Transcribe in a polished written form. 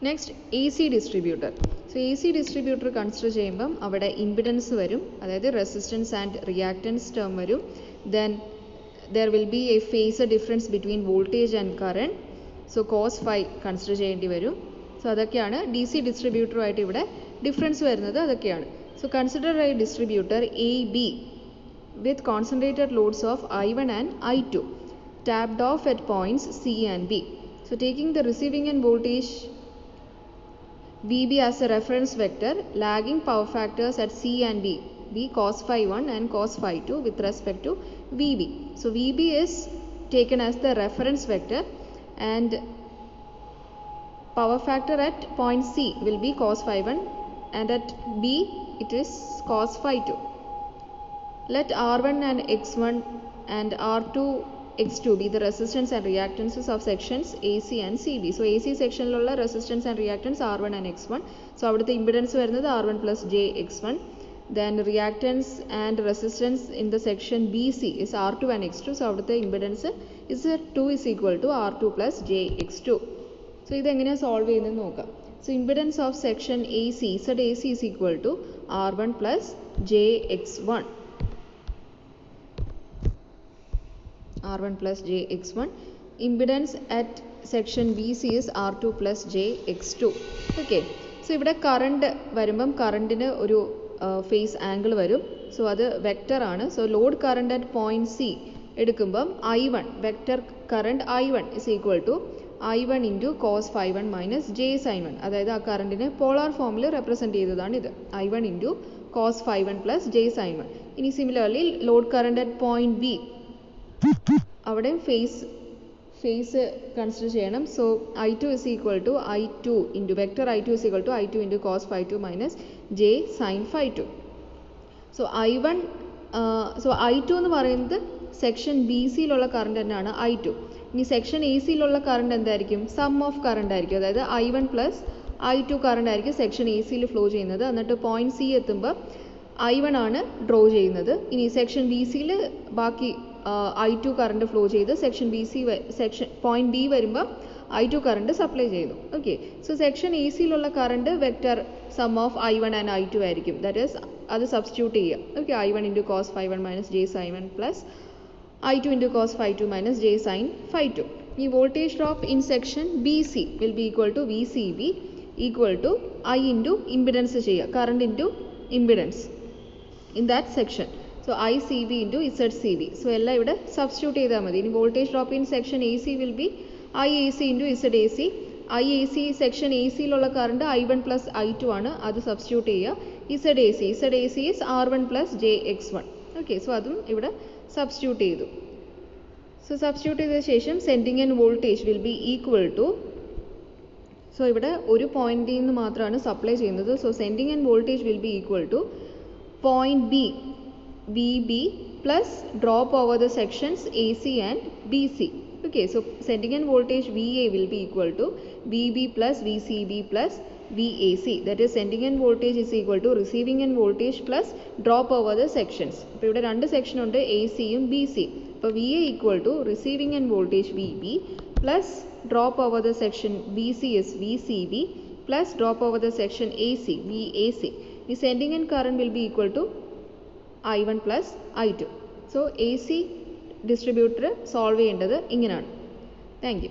Next AC distributor. So AC distributor consider ചെയ്യുമ്പം അവിടെ impedance വരും, അതായത് റെസിസ്റ്റൻസ് ആൻഡ് റിയാക്റ്റൻസ് ടേം വരും. Then there will be a phasor difference between voltage and current. So cos phi consider ചെയ്യേണ്ടി വരും. So അതൊക്കെയാണ് DC ഡിസ്ട്രിബ്യൂട്ടറുമായിട്ട് ഇവിടെ difference വരുന്നത്, അതൊക്കെയാണ്. So consider A distributor AB with concentrated loads of I1 and I2 tapped off at points C and B. So taking the receiving end voltage VB as a reference vector, lagging power factors at C and B be cos phi 1 and cos phi 2 with respect to VB. So VB is taken as the reference vector and power factor at point C will be cos phi 1 and at B it is cos phi 2. Let R1 and X1 and R2 X2 be the resistance and reactances of sections AC and CB. So AC sectionലുള്ള resistance and reactance R1 and X1. So അവിടുത്തെ impedance വരുന്നത് R1 plus J X1. Then reactance and resistance in the section BC is R2 and X2. So അവിടുത്തെ impedance is 2 is equal to R2 plus J X2. So ഇത് എങ്ങനെയാണ് solve ചെയ്യുന്നത് നോക്കാം. So impedance of section AC ZAC is equal to R1 plus J X1. R1 plus J X1. Impedance at section BC is R2 plus J X2. Okay. So ഇവിടെ current വരുമ്പം കറണ്ടിന് ഒരു phase angle വരും. So അത് vector ആണ്. So load current at point C എടുക്കുമ്പം I1 vector current I1 is equal to I1 into cos phi 1 minus J sin 1. അതായത് ആ കറണ്ടിനെ polar ഫോമിൽ റെപ്രസെൻറ്റ് ചെയ്തതാണ് ഇത്. I1 into cos phi 1 plus J sin 1. ഇനി similarly load current at point B അവിടെ face consider ചെയ്യണം. So I2 is equal to I2 into vector I2 is equal to I2 into cos phi 2 minus J sin phi 2. So I2 എന്ന് പറയുന്നത് section B സിയിലുള്ള current തന്നെയാണ് I2. ഇനി section A സിയിലുള്ള current എന്തായിരിക്കും? Some of current ആയിരിക്കും. അതായത് I1 plus I2 current ആയിരിക്കും section A സിയിൽ ഫ്ലോ ചെയ്യുന്നത്. എന്നിട്ട് പോയിന്റ് സി എത്തുമ്പോൾ I1 ആണ് ഡ്രോ ചെയ്യുന്നത്. ഇനി സെക്ഷൻ ബി സിയിൽ ബാക്കി I2 കറണ്ട് ഫ്ലോ ചെയ്ത് സെക്ഷൻ പോയിന്റ് ബി വരുമ്പോൾ I2 കറണ്ട് സപ്ലൈ ചെയ്തു. ഓക്കെ. സോ സെക്ഷൻ എ സിയിലുള്ള current vector sum of I1 and I2 ആയിരിക്കും. ദാറ്റ് ഈസ് അത് സബ്സ്റ്റിറ്റ്യൂട്ട് ചെയ്യുക. Okay. I1 into cos phi 1 minus J sin 1 plus I2 into cos phi 2 minus J sin phi 2. The voltage drop in section BC will be equal to VCB equal to I into impedance ചെയ്യുക, current into impedance in that section. So ICB into ZCB. So എല്ലാം ഇവിടെ substitute ചെയ്താൽ മതി. ഇനി voltage drop in section AC will be IAC into ZAC. IAC section A സിയിലുള്ള current I1 plus I2 ആണ്, അത് substitute ചെയ്യുക. ZAC is R1 plus J X1. Okay. So അതും ഇവിടെ സബ്സ്റ്റിറ്റ്യൂട്ട് ചെയ്തു. സോ സബ്സ്റ്റിറ്റ്യൂട്ട് ചെയ്ത ശേഷം sending end voltage will be equal to, so ഇവിടെ ഒരു പോയിന്റിൽ നിന്ന് മാത്രമാണ് സപ്ലൈ ചെയ്യുന്നത്. So sending end voltage will be equal to point B VB plus drop over the sections AC and BC. Okay, so sending end voltage VA will be equal to VB plus VCB plus VAC. That is sending end voltage is equal to receiving end voltage plus drop over the sections. അപ്പോൾ ഇവിടെ രണ്ട് section ഉണ്ട്, AC യും BC. അപ്പോൾ VA equal to receiving end voltage VB plus drop over the section BC is VCB plus drop over the section AC VAC. The sending end current will be equal to I1 plus I2. So AC distributor solve ചെയ്യേണ്ടത് ഇങ്ങനെയാണ്. Thank you.